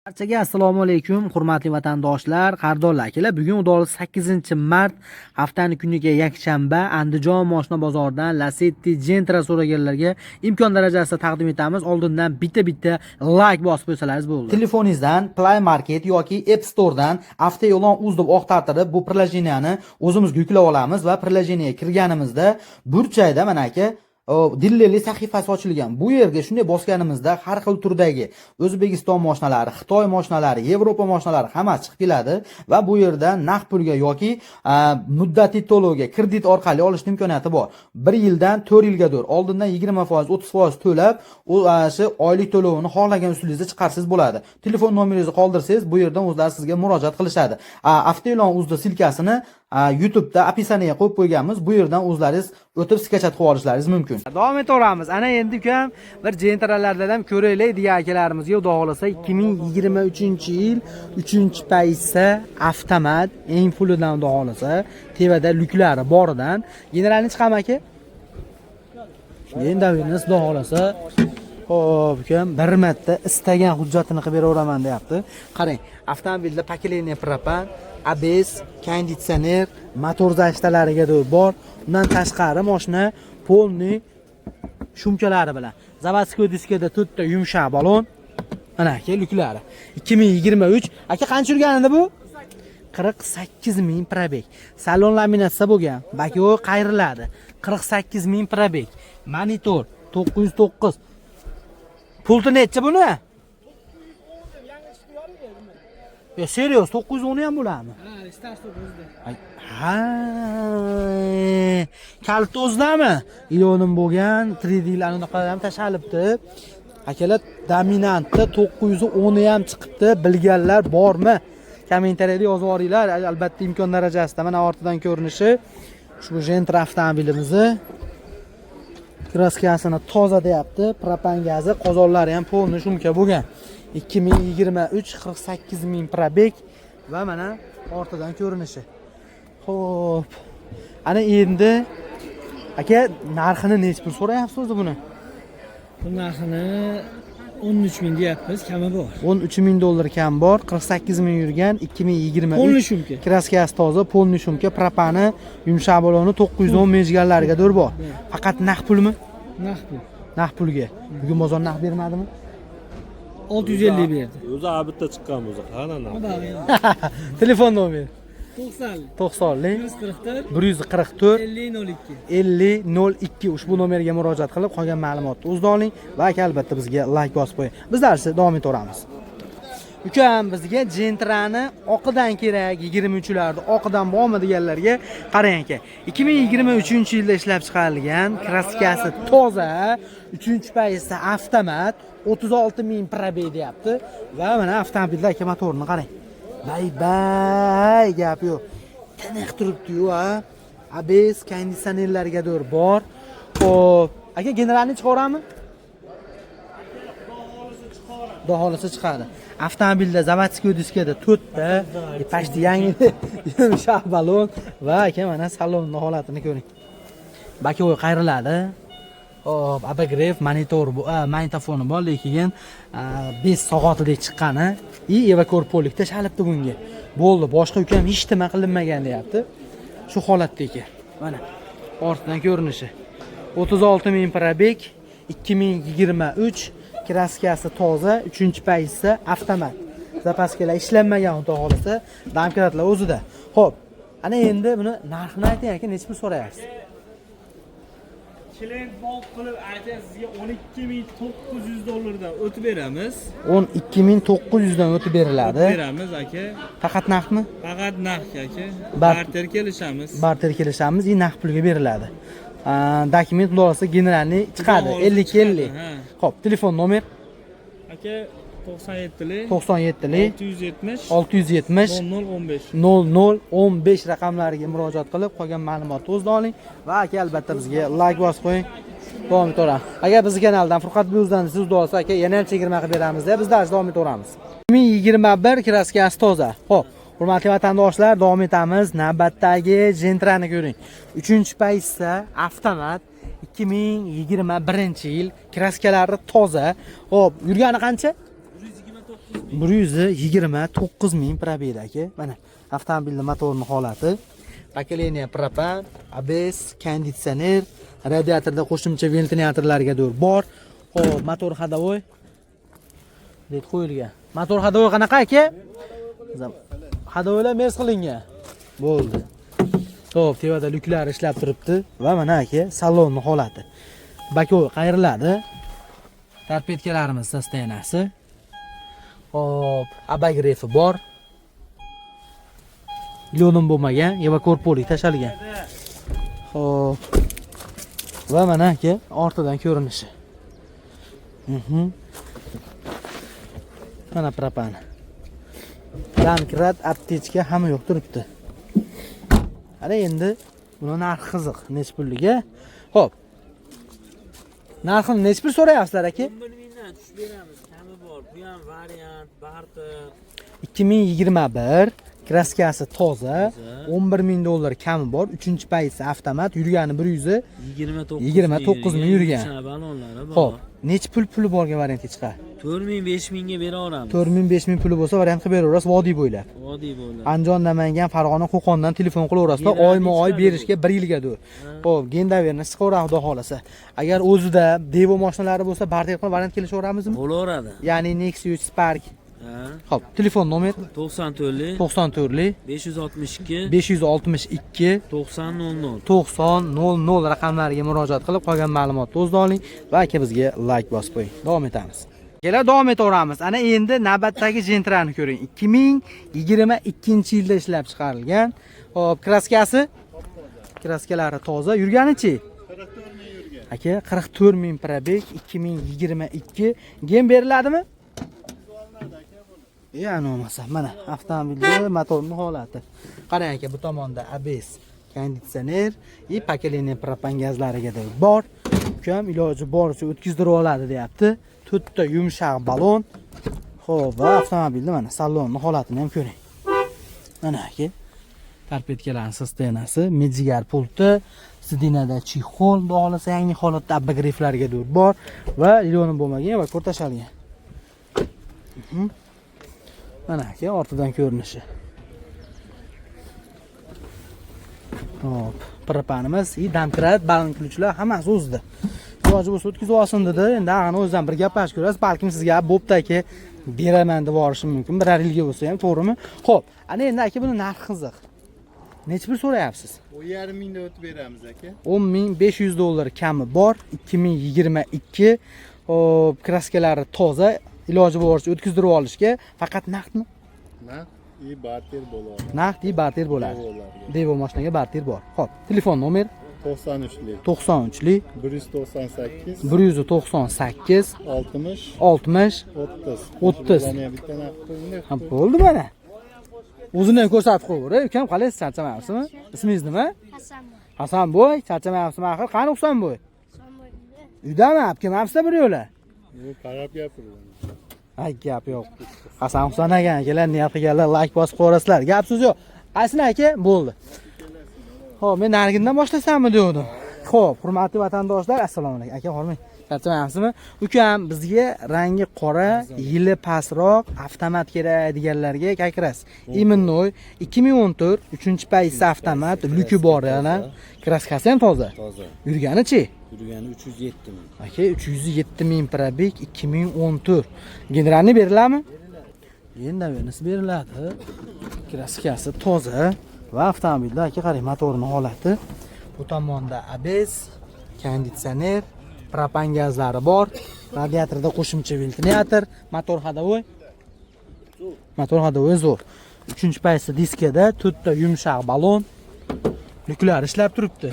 Barchaga assalomu alaykum, hurmatli vatandoshlar, qadrdonlar akalar. Bugun Udol 8-mart haftaning kuniga yakshanba Andijon moshina bozoridan Lacetti Gentra so'raganlarga imkon darajasida taqdim etamiz. Oldindan bitta like bosib qo'ysalaringiz bo'ldi. Telefoningizdan Play Market yoki App Store dan avtoe'lon uz deb o'qtartirib bu prilojeniyani o'zimizga yuklab olamiz va prilojeniyga kirganimizda burchakda mana aka Dilleli sahifasi ochilgan. Bu yerga shunday bosganimizda har xil turdagi O'zbekiston moshinalari, Xitoy moshinalari, Yevropa moshinalari hammasi chiqib keladi va bu yerda naqd pulga yoki muddatiy to'lovga kredit orqali olish imkoniyati bor. 1 yildan 4 yilgadir. Oldindan 20%, 30% to'lab, o'sha oylik to'lovini xohlagan usulingizda chiqarsiz bo'ladi. Telefon nomeringizni qoldirsangiz, bu yerdan o'zlari sizga murojaat qilishadi. Avtoe'lon uzda silkasini YouTube'da opisiyaga qo'yib qo'yganmiz. Bu yerdan o'zlaringiz o'tib skachat qilib olishlaringiz mumkin. Davom etaveramiz. Ana endi ukam bir jentralardan ham ko'raylik degan akalarimizga xudo xolasa 2023-yil 3-paysa avtomat eng fulidan xudo xolasa tevada lyuklari boridan generalni chiqam aka. Endi davingiz xudo xolasa hop ukam bir marta istagan hujjatini qilib beraveraman deyapti. Qarang, avtomobilda pokoleniya propan, ABS, konditsioner, motor zashtalariga bor. Undan tashqari mashina polni shumkalari bilan. Заводской diskada 4 ta yumshoq balon. Mana aka lyuklari. 2023. Aka qancha yurgan edi bu? 48.000 probeg. Salon laminatsiya bo'lgan. Bako qayriladi. 48.000 probeg. Monitor 909. Pulti necha buni? Ya serios 910 ham bo'ladimi? Ha, start 9da. Ha. Kalit o'zdami? Ilonim bo'lgan 3D larni unaqa ham tashalibdi. Akalar dominantda 910 ham chiqibdi. Bilganlar bormi? Kommentariyada yozib yuboringlar. Albatta imkon darajasida mana ortidan ko'rinishi ushbu Gentra avtomobilimizni kraskasini toza deyapti. Propan gazi, qozonlari ham polni shumka bo'lgan. 2023 48.000 probeg va mana ortidan ko'rinishi. Xo'p. Ana endi aka narxini necha pul so'rayapsiz o'zi buni? Bu narxini 13.000 deyapmiz, kami bor. 13.000 dollar kam bor, 48.000 yurgan 2023. Polni shumka. Kraskasi toza, polni shumka, propani, yumshoq baloni 910 mejgallarga dur bor. Faqat naqd pulmi? Naqd pul. Naqd pulga. Bugun bozor naqd bermadimi? 650 berdi. O'zi abitda chiqqan o'zi. Qana. Telefon nomeri 90 144 50 02. 50 02 ushbu nomerga murojaat qilib qolgan ma'lumotni o'zida oling va albatta bizga like bosib qo'ying. Biz darsda davom etaveramiz. Ukam bizga Gentrani oqidan kerak, 23larda oqidan bormi deganlarga qarang aka. 2023-yilda ishlab chiqarilgan, kraskasi toza, 3-paysa avtomat, 36.000 probeg deyapti va mana avtomobilda aka motorini qarang. Bay gap yo'q. Tiniq turibdi-yu, ha. ABS konditsionerlarga bor. Xo'p, aka generalni chiqarammi? Xudo xolasa chiqadi. Avtomobilda заводской diskada 4 ta, pashti yangi yumshoq balon va aka mana salonning holatini ko'ring. Bakovoy qayriladi. Hop, abagrev monitor bu, magnitofoni bor, lekin 5 soatidek chiqqani, evakor polik tashalibdi bunga. Bo'ldi, boshqa ukam hech nima qilinmagan deyapti. Shu holatda ekan. Mana ortidan ko'rinishi. 36.000 probeg, 2023, kraskasi toza, 3-paysa avtomat. Zapaskalar ishlanmagan xudo xolasa, damkratlar o'zida. Xo'p, ana endi buni narxini ayting aka, necha pul so'rayapsiz? Klient bog' qilib aytay sizga 12.900 dollardan o'tib beramiz. 12.900 dan o'tib beriladi. Beramiz aka. Faqat naqdmi? Faqat naqd aka. Barter kelishamiz. Barter kelishamiz, naqd pulga beriladi. Dokument bo'lsa generalni chiqadi 50-50. Xo'p, telefon nomer Aka 97 670 0015 0015 raqamlariga murojaat qilib qolgan ma'lumotni o'zida oling va aka albatta bizga like bosib qo'ying. Davom etaveramiz. Agar bizning kanaldan Furqat Buyuzdan siz bo'lsa aka yana ham chegirma qilib beramiz deb biz davom etaveramiz. 2021 kraskasi toza. Xo'p, hurmatli vatandoshlar, davom etamiz. Navbatdagi Gentrani ko'ring. 3-paysa avtomat 2021-yil, kraskalari toza. Xo'p, yurgani qancha? 129 129 ming probega aka. Mana avtomobilning motorining holati. Pokoleniya propan, ABS, konditsioner, radiatorda qo'shimcha ventilyatorlarga bor. Xo'p, motor ходовой deb qo'yilgan. Motor ходовой qanaqa aka? Ходовойlar mes qilingan. Bo'ldi. Xo'p, tevada lyuklar ishlab turibdi va mana aka salonning holati. Bakoy qayriladi. Torpedkalarimiz sostenasi. Xo'p, abagrefi bor. Ilonim bo'lmagan, evakorpolik tashalgan. Xo'p. Va mana aka ortidan ko'rinishi. Mana propan. Damkrat, aptechka hamma yo'q turibdi. Ana endi buni narxi qiziq, nech pulliga? Xo'p. Narxini nech pul so'rayapsizlar aka? 11 mingdan tushib beramiz. Kami bor. Bu ham variant, barter. 2021 kraskasi toza, 11 ming dollar kami bor, 3-paysi avtomat, yurgani 29 ming yurgan. Xo'p, nech puli borga variantga chiqadi? 4 ming 5 mingga bera olamiz. 4 ming 5 ming puli bo'lsa variant qilib beraverasiz vodiy bo'ylab. Vodiy bo'ylab. Andijon, Namangan, Farg'ona, Qo'qondan telefon qilaverasiz. Oyma-oy berishga 1 yilgadir. Xo'p, gendaverni chiqaveradi xudo xolasa. Agar o'zida Devo mashinalari bo'lsa, barter qilib variant kelishaveramizmi? Bo'laveradi. Ya'ni Nexus, Spark. Ha. Xo'p, telefon nomer 94 562 562 9000 9000 raqamlariga murojaat qilib qolgan ma'lumotni o'zida oling va aka bizga like bosib qo'ying. Davom etamiz. Kelar davom etaveramiz. Ana endi navbatdagi Gentra'ni ko'ring. 2022-yilda ishlab chiqarilgan. Xo'p, kraskalari toza. Yurganichi? 44 ming yurgan. Aka, 44 ming probeg 2022. Gen beriladimi? Ana bo'lmasa, mana avtomobilning motorining holati. Qarang aka, bu tomonda ABS, konditsioner, pokoleniya propan gazlariga bor. Ukam iloji boricha o'tkazdirib oladi, deyapti. 4 ta yumshoq balon. Xo'p, va avtomobilning mana salonning holatini ham ko'ring. Mana aka, torpedkalarning sistemasi, medzigar pulti, sidinada chexol, xohlasa yangi holatda abbagriflarga bor va ilonim bo'lmagan va ko'rtashalgan. Mana aka ortidan ko'rinishi. Hop, propanimiz, damkrat, balankluvchilar hammasi o'zida. Iloji bo'lsa o'tkazib olsin dedi. Endi ag'ani o'zidan bir gaplashib ko'rasiz. Balkim sizga bo'pti aka, beraman deb yorishim mumkin. 1 yilga bo'lsa ham, to'g'rimi? Xo'p, ana endi aka buni narxi qiziq. Nech pul so'rayapsiz? 10,5 mingda o'tib beramiz aka. 10.500 dollar kami bor, 2022. Hop, kraskalari toza. Iloji boricha o'tkazdirib olishga faqat naqdmi? Naqd barter bo'ladi. Naqd barter bo'ladi. Devo mashinaga barter bor. Xo'p, telefon nomer 93lik 93lik 198 198 60 60 30. Yana bitta naqd qo'ying. Ha, bo'ldi mana. O'zini ham ko'rsatib qo'yver. Ukam qalaysiz, charchamayapsizmi? Ismingiz nima? Hasanboy. Hasanboy, charchamayapsizmi axir? Qani Husanboy? Uydami? Kelmabsiz bir yo'la. Yo'q, qarab gapiring. Ay, gap yo'q. Hasan Husan aka, akalar niyat qilganlar like bosib qo'yasizlar. Gap so'z yo'q. Aslini aka, bo'ldi. Xo'p, men narigindan boshlasammi degandim. Xo'p, hurmatli vatandoshlar, assalomu alaykum. Aka, hormang. Charchamayapsizmi? Ukam bizga rangi qora, yili pastroq, avtomat kerak deganlarga kakirasiz. Iminnoy 2014 3-paysi avtomat, lyuki bor yana. Kraskasi ham toza. Toza. Yurganichi? Yurgani 307 ming. Aka, 307 ming probeg 2014. Generalni beriladimi? Endi avenisi beriladi. Kraskasi toza va avtomobilda aka qarang motorining holati. Bu tomonda ABS, konditsioner, propan gazlari bor, radiatorda qo'shimcha ventilyator, motor ходовой. Motor ходовой zo'r. 3-paysi diskada 4 ta yumshoq balon. Lyuklar ishlab turibdi.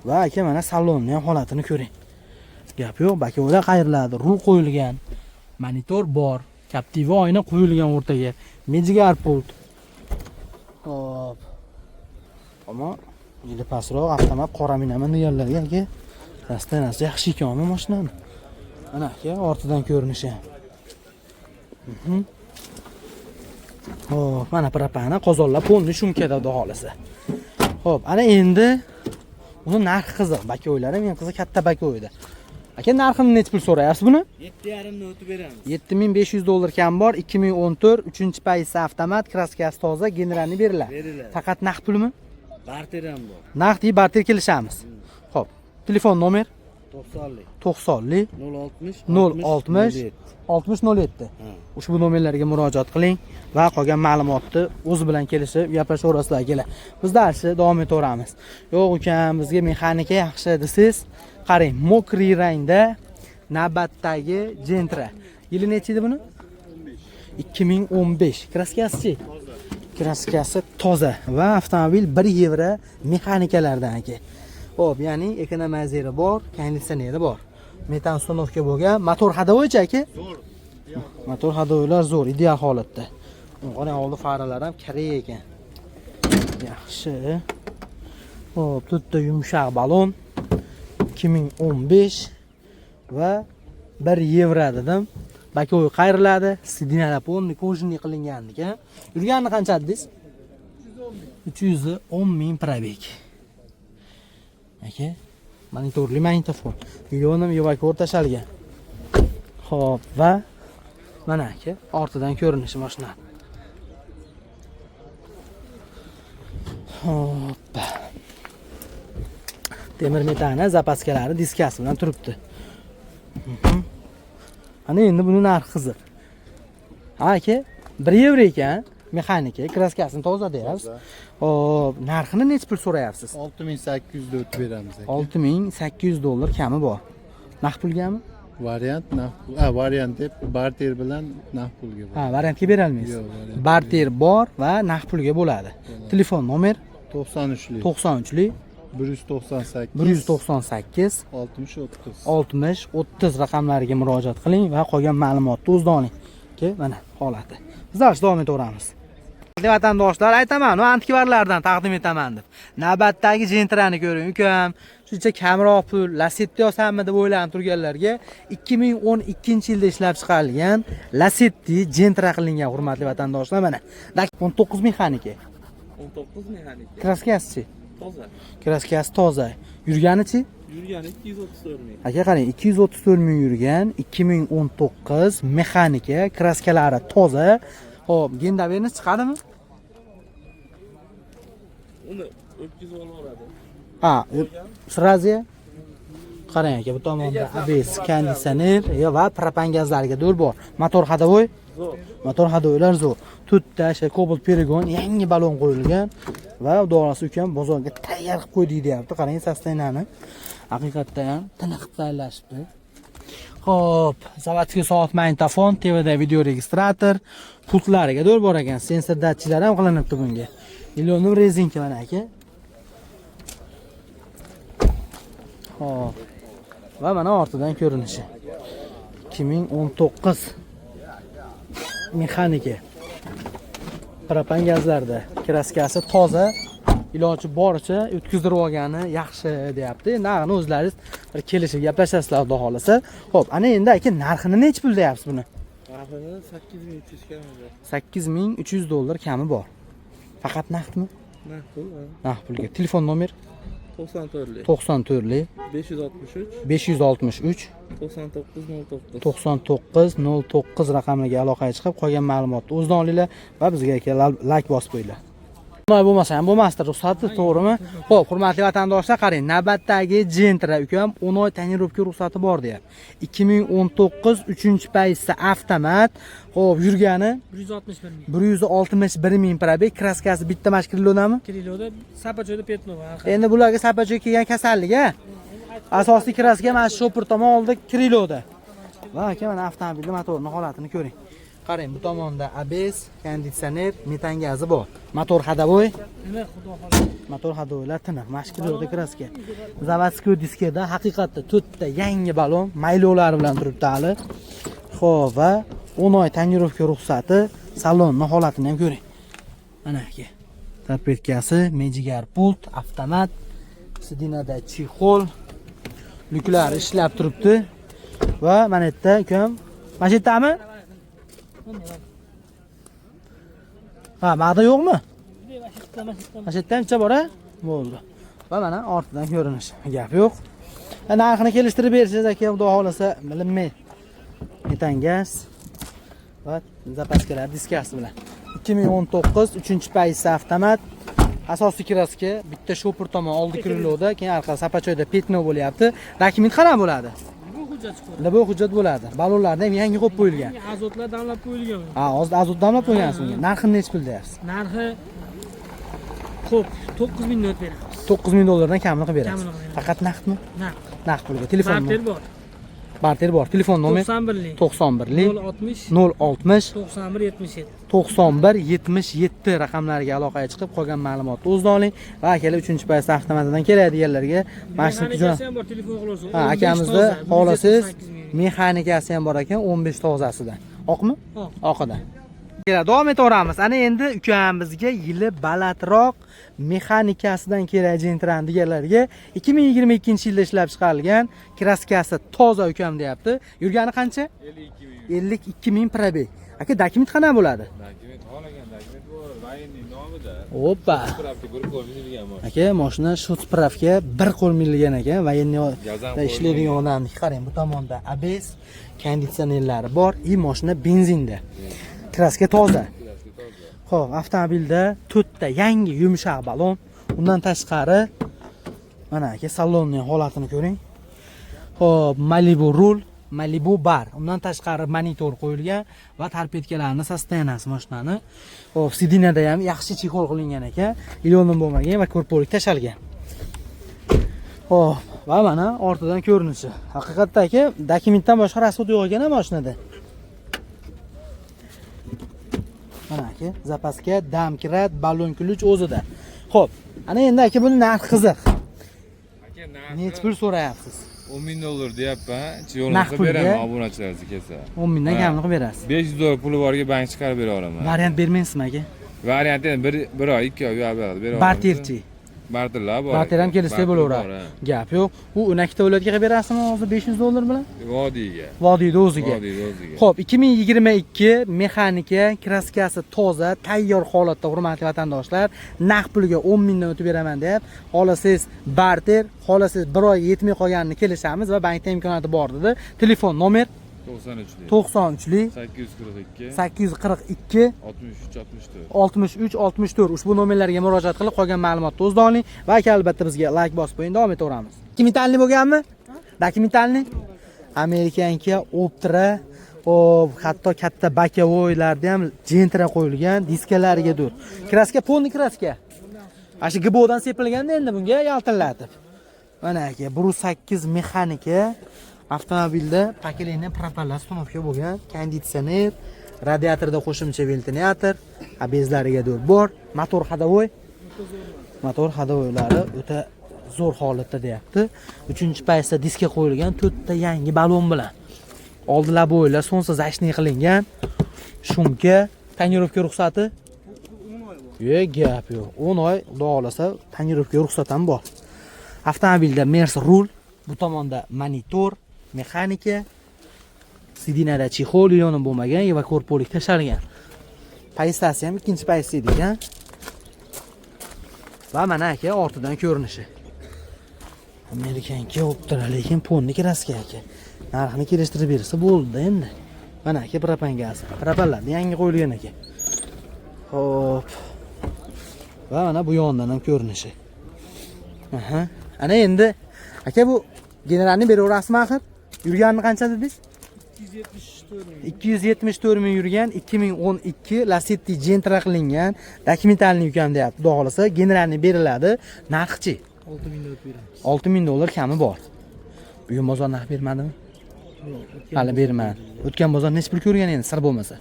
Va aka mana salonning ham holatini ko'ring. Gap yo'q, bakolar qayriladi, rul qo'yilgan, monitor bor, Captiva oyna qo'yilgan o'rtaga, medzigar pult. Hop. Ammo yili pastroq avtomat qora minaman deganlarga aka, rastanasi yaxshi ekanmi mashinani. Mana aka ortidan ko'rinishi. Hop, mana propana qozonlar polni shumkada xudo xolasa. Hop, ana endi uni narxi qiziq, bakoylar ham qiziq, katta bakoyda. Aka narxini necha pul so'rayapsiz buni? 7,5 o'tib beramiz. 7500 dollar kam bor, 2014, 3-paysi avtomat, kraskasi toza, generalni beriladi. Beriladi. Faqat naqd pulmi? Barter ham bor. Naqd barter kelishamiz. Xo'p. Telefon nomer 90lik. 90lik 060 6007. Ushbu nomerlarga murojaat qiling va qolgan ma'lumotni o'zi bilan kelishib gaplashaverasizlar akalar. Biz darsni davom etaveramiz. Yo'q ukam, bizga mexanika yaxshi desiz, qarang, mokriy rangda navbatdagi Gentra. Yili necha edi buni? 2015. Kraskasi-chi? Kraskasi toza va avtomobil 1 yevro mexanikalardan aka. Xo'p, ya'ni ekonomizeri bor, konditsioneri bor. Metan uстановка bo'lgan, motor hadovoychi aka? Zo'r. Motor hadovoylar zo'r, ideal holatda. Qani oldi faralar ham kerak ekan. Yaxshi. Xo'p, to'rtta yumshoq balon 2015 va 1 yevro dedim. Bakoy qayriladi, sidinalar polni kojinli qilingan ekan. Yurgani qancha dedingiz? 310 ming probeg. Aka, monitorli magnitofon. Millionim yevak o'rtashalgan. Xo'p, va mana aka, ortidan ko'rinishi mashina. Hoppa. Temir metani zapaskalari diskasi bilan turibdi. Ana endi buni narxi qiziq. Ha aka, 1 yevro ekan. Mexanika, kraskasini toza deyapsiz. Hop, narxini necha pul so'rayapsiz? 6800 deb beramiz aka. 6800 dollar kami bor. Naqd pulgami? Variant naqd pul. Variant deb barter bilan naqd pulga bo'ladi. Ha, variantga bera olmaysiz. Yo'q, variant. Barter bor va naqd pulga bo'ladi. Telefon nomer 93lik 93lik 198 198 60 30. 60 30 raqamlariga murojaat qiling va qolgan ma'lumotni o'zida oling. Mana holati. Biz davom etaveramiz. Vatandoshlar, aytaman, antikvarlardan taqdim etaman deb. Navbatdagi Gentrani ko'ring, ukam. Shuncha kamroq pul, Lacetti olsammi deb o'ylanib turganlarga 2012-yilda ishlab chiqarilgan Lacetti Gentra qilingan, hurmatli vatandoshlar. Mana 19 mexanika. 19 mexanika. Kraskasi-chi? Toza. Kraskasi toza. Yurgani-chi? Yurgani 234 ming. Aka qarang, 234 ming yurgan, 2019 mexanika, kraskalari toza. Xo'p, gendaverni chiqadimi? Uni o'tkazib olaveradi. Ha, sразу. Qarang aka, bu tomonda ABS, konditsioner va propan gazlariga dur bor. Motor hadovoy? Zo'r. Motor hadovoylar zo'r. To'rtta Cobalt Perigon yangi balon qo'yilgan va udorasi ukam bozorga tayyor qilib qo'ydik deyapti. Qarang, sostaynani. Haqiqatda ham tiniqib tayyorlashibdi. Xo'p, zavodskiy soat magnitofon, TVda video registrator, pultlariga dur bor ekan, sensor datchiklar ham qilinibdi bunga. Millionim rezinka mana aka. Xo'p. Va mana ortidan ko'rinishi. 2019 mexanika. Propan gazlarda kraskasi toza, iloji boricha o'tkazdirib olgani yaxshi deyapti. Narxini o'zlaringiz bir kelishib gaplashasizlar, xudo xolasa. Xo'p, ana endi aka narxini necha pul deyapsiz buni? Narxini 8300 kami bor. 8300 dollar kami bor. Faqat naqdmi? Naqd pul. Naqd pulga. Telefon nomer 94lik 94lik 563 563 9909. 9909 raqamiga aloqaga chiqib, qolgan ma'lumotni o'zdan olinglar va bizga like bosib qo'yinglar. Bunday bo'lmasa ham bo'lmasdi, ruxsati, to'g'rimi? Xo'p, hurmatli vatandoshlar, qarang, navbatdagi Gentra ukam 10 oy tonirovka ruxsati bor deyapti. 2019 3-paysi avtomat. Xo'p, yurgani 161 ming probeg, kraskasi bitta mash kilodami? Kiloda sapacho'da petno. Endi bularga sapacho kelgan kasallik, a? Asosiy kraska mana shu shopir tomon oldi kiloda. Va aka, mana avtomobilning motorining holatini ko'ring. Qarang, bu tomonda ABS, konditsioner, metan gazi bor. Motor hadovoy. Nima xudo xohlasa. Motor hadovoylar tiniq, mashkiloda kraska. Zavodskiy diskada haqiqatda 4 ta yangi balon, maylovlari bilan turibdi hali. Xo'p, va 10 oy tonirovka ruxsati, salonning holatini ham ko'ring. Mana aka. Torpedkasi, mejigar pult, avtomat, sidinada chexol, lyuklar ishlab turibdi. Va mana bu yerda ukam, mana shu yerdami? Ha, ma'da yo'qmi? Mana shu yerda ancha bor-a? Bo'ldi. Va mana ortidan ko'rinish. Gap yo'q. Narxini kelishtirib bersangiz aka, xudo xolasa, bilinmaydi. Metan gaz. Va zapaskalar diskasi bilan. 2019 3-paysi avtomat. Asosiy kraska, bitta shopur tomon oldi kriloda, keyin orqa sapachoyda petno bo'lyapti. Dokument qana bo'ladi? Bu hujjat chiqadi. Bu hujjat bo'ladi. Balonlarda ham yangi qo'yib qo'yilgan. Azotlar damlab qo'yilgan. Ha, hozir azot damlab qo'ygansiz unga. Narxini necha pul deyapsiz? Narxi ko'p, 9000 not beramiz. 9000 dollardan kamini qilib berasiz. Kamini qilib beramiz. Faqat naqdmi? Naqd. Naqd pulga. Telefon Barter bor. Barter bor. Telefon nomeri 91lik 91lik 060 060 91 77. 91 77 raqamlariga aloqaga chiqib qolgan ma'lumotni o'zida oling va akalar 3-paysi avtomatidan keladiganlarga mashina Mexanikasi ham bor, telefon qilasiz. ha, akamizda xohlasangiz mexanikasi ham bor ekan, 15 tozasidan. Oqmi? Oq. Oqidan. Davom etaveramiz. Ana endi ukamizga yili balandroq mexanikasidan kerak Gentrani deganlarga 2022-yilda ishlab chiqarilgan kraskasi toza ukam deyapti. Yurgani qancha? 52 ming probeg. Aka, dokument qana bo'ladi? Dokument xohlagan dokument bor, vayenniy nomida. Oppa. Spravka bir qo'l milgan bor. Aka, mashina shu spravka bir qo'l milgan ekan, vayenniy ishlaydigan odamni qarang, bu tomonda ABS konditsionerlari bor, mashina benzinda. Kraska toza. Xo'p, avtomobilda 4 ta yangi yumshoq balon. Undan tashqari mana aka salonning holatini ko'ring. Xo'p, Malibu rul, Malibu bar. Undan tashqari monitor qo'yilgan va torpedkalarning sostenasi mashinani. Xo'p, sidinada ham yaxshi chexol qilingan ekan. Ilondan bo'lmagan va korpolik tashalgan. Xo'p, va mana ortidan ko'rinishi. Haqiqatda aka, dokumentdan boshqa rasxod yo'q ekan mashinada. Mana aka, zapaska, damkirat, balon kulch o'zida. Xo'p, ana endi aka buni narxi qiziq. Aka, Necha pul so'rayapsiz? 10 ming dollar deyapman. Naqd Yo'lni pulga? beraman obunachilaringiz kelsa. 10 mingdan kamini qilib berasiz. 500 dollar puli borga bank chiqarib bera olaman. Variant bermaysizmi aka? Varianti bir oy, 2 oy bera olaman. Barterchi. Barterlar bor. Barter ham kelishsa bo'laveradi. Gap yo'q. U 12 ta viloyatga qilib berasizmi hozir 500 dollar bilan? Vodiyga. Vodiyda o'ziga. Vodiyda o'ziga. Xo'p, 2022 mexanika, kraskasi toza, tayyor holatda hurmatli vatandoshlar, naqd pulga 10 mingdan o'tib beraman deb, xohlasangiz barter, xohlasangiz bir oy yetmay qolganini kelishamiz va bankda imkoniyati bor dedi. Telefon nomer 93lik 842 842 63 64. 63 ushbu nomerlarga murojaat qilib qolgan ma'lumotni o'zida oling va albatta bizga like bosib qo'ying, davom etaveramiz. Dokumentalni bo'lganmi? Dokumentalni Amerikanka Optra, hatto katta bakavoylarda ham Gentra qo'yilgan, diskalariga dur. Kraska polni kraska. Ashi GBOdan sepilganda endi bunga yaltillatib. Mana aka, 1.8 mexanika. Avtomobilda paketlangan propellar uстановка bo'lgan, konditsioner, radiatorda qo'shimcha ventilyator, abezlariga bor, motor ходовой. Motor ходовойлari o'ta zo'r holatda deyapti. 3-paysa diska qo'yilgan, 4 ta yangi balon bilan. Oldi laboylar sonsiz zashniy qilingan. Shumka, tonirovka ruxsati? 10 oy bor. Gap yo'q. 10 oy, xudo xolasa, tonirovka ruxsati ham bor. Avtomobilda Mers rul, bu tomonda monitor, mexanika, sidinada chexol yoni bo'lmagan va korpolik tashalgan. Paystasi ham 2-paysi ekan. Va mana aka ortidan ko'rinishi. Amerikanka Optra, lekin ponni kraska aka. Narxini kelishtirib bersa bo'ldi endi. Mana aka propan gaz. Propanlar yangi qo'yilgan ekan. Xo'p. Va mana bu yondan ham ko'rinishi. Aha. Ana endi aka bu generalni beraverasizmi axir? Yurganini qancha dedingiz? 274 ming yurgan, 2012 Lacetti Gentra qilingan, dokumentalni ukam deyapti. Xudo xolasa generalni beriladi. Narxchi 6 ming dollar beramiz. 6 ming dollar kami bor. Bugun bozor narx bermadimi? Yo'q. Hali bermadi. O'tgan bozor necha pul ko'rgan endi sir bo'lmasa?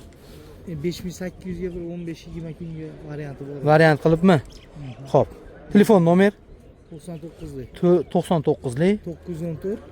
5800 ga bir 15-20 kunga varianti bor. Variant qilibmi? Xo'p. Telefon nomer 99lik 99lik 914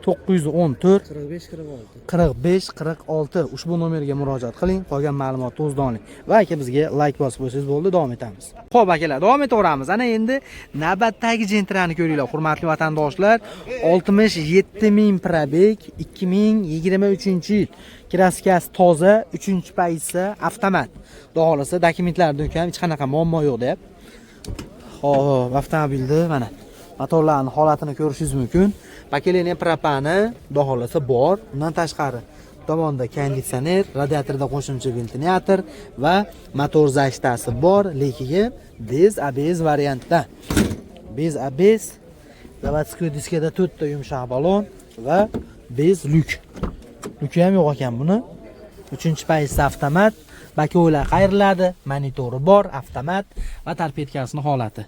914 45 46. 45 46 ushbu nomerga murojaat qiling, qolgan ma'lumotni o'zida oling va aka bizga like bosib qo'ysangiz bo'ldi, davom etamiz. Xo'p akalar, davom etaveramiz. Ana endi navbatdagi Gentrani ko'ringlar, hurmatli vatandoshlar. 67 ming probeg, 2023-yil. Kraskasi toza, 3-paysa avtomat. Xudo xolasa dokumentlarda ham hech qanaqa muammo yo'q deb. Xo'p, avtomobilda mana motorlarning holatini ko'rishingiz mumkin. bakeleniya propani xudo xolasa bor. Undan tashqari tomonda konditsioner, radiatorda qo'shimcha ventilyator va motor zashtasi bor, lekin bez ABS variantda. Bez ABS, заводской diskada 4 ta yumshoq balon va bez lyuk. Lyuki ham yo'q ekan buni. 3-paysi avtomat, bakolar qayriladi, monitori bor, avtomat va torpedkasining holati.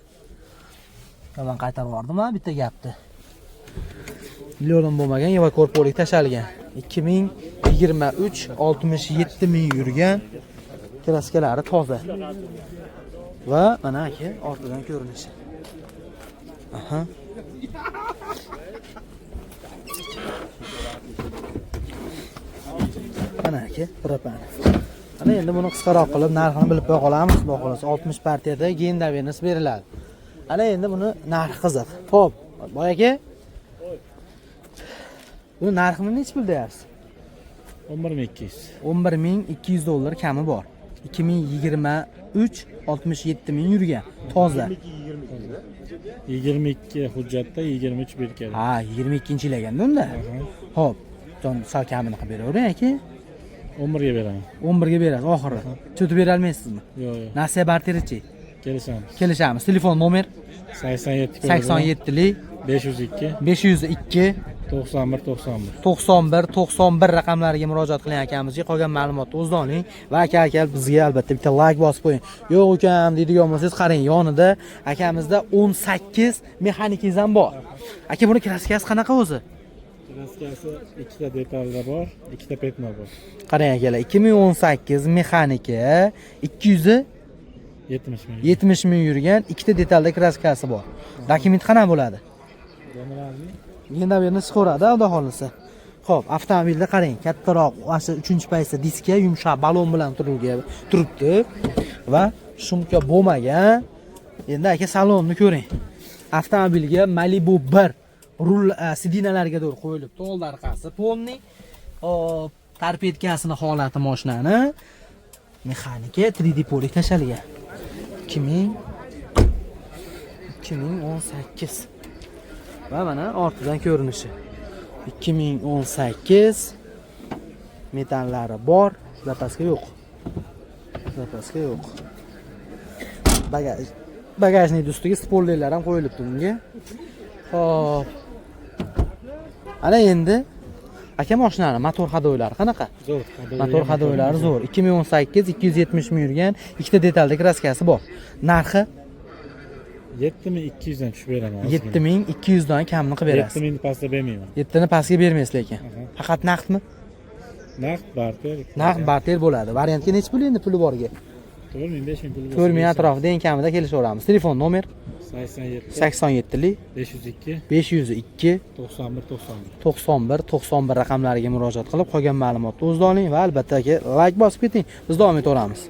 Mana qaytarib yubordim bitta gapni. Million bo'lmagan, evakuatorlik tashalgan. 2023 67 ming yurgan. Kraskalari toza. Va mana aka ortidan ko'rinishi. Aha. Mana aka propan. Ana endi buni qisqaroq qilib narxini bilib qo'ya qolamiz. Xudo xolasa 60 partiyada Gendavernis beriladi. Ana endi buni narxi qiziq. Xo'p, boy aka. Buni narxini necha pul deyapsiz? 11200. 11200 dollar kami bor. 2023 67 ming yurgan. Toza. 22 hujjatda 23 berkadi. Ha, 22-yil eganda unda. Xo'p, jon sal kamini qilib beravering aka. 11 ga beraman. 11 ga berasiz oxiri. Cho'tib bera olmaysizmi? Yo'q, yo'q. Nasiya barterichi. Kelishamiz. Kelishamiz. Telefon nomer 87 lik 502 502 91 91 raqamlariga murojaat qiling akamizga. Qolgan ma'lumotni o'zida oling va aka bizga albatta bitta like bosib qo'ying. Yo'q ukam deydigan bo'lsangiz qarang, yonida akamizda 18 mexanikingiz ham bor. Aka buni kraskasi qanaqa o'zi? Kraskasi ikkita detalda bor, ikkita petno bor. Qarang akalar, 2018 mexanika 70 ming. 70 ming yurgan, ikkita detalda kraskasi bor. Dokument qanaqa bo'ladi? Gendavernis chiqaradi, xudo xolasa. Xo'p, avtomobilda qarang, kattaroq, o'sha 3-paysi diska yumshoq balon bilan turibdi va shumka bo'lmagan. Endi aka salonni ko'ring. Avtomobilga Malibu 1 rul sidinalarga doğru qo'yilibdi, old orqasi polni. Hop, torpedkasini holati mashinani mexanika 3D polik tashalgan. 2018 va mana ortidan ko'rinishi. 2018 metallari bor, zapaska yo'q. Zapaska yo'q. Bagajning ustiga spoilerlar ham qo'yilibdi bunga. Xo'p. Ana endi aka mashinani motor hadoylari qanaqa? Zo'r. Motor hadoylari zo'r. 2018 270 ming yurgan, ikkita detalda kraskasi bor. Narxi 7200 dan tushib beraman. 7200 dan kamini qilib berasiz. 7000 ni pastga bermayman. 7 ni pastga bermaysiz lekin. Faqat naqdmi? Naqd barter. Naqd barter bo'ladi. Variantga necha pul endi puli borga? 4000 5000 puli bor. 4000 atrofida eng kamida kelishaveramiz. Telefon nomer 87 lik 502 502 91 raqamlariga murojaat qilib qolgan ma'lumotni o'zida oling va albatta like bosib keting. Biz davom etaveramiz.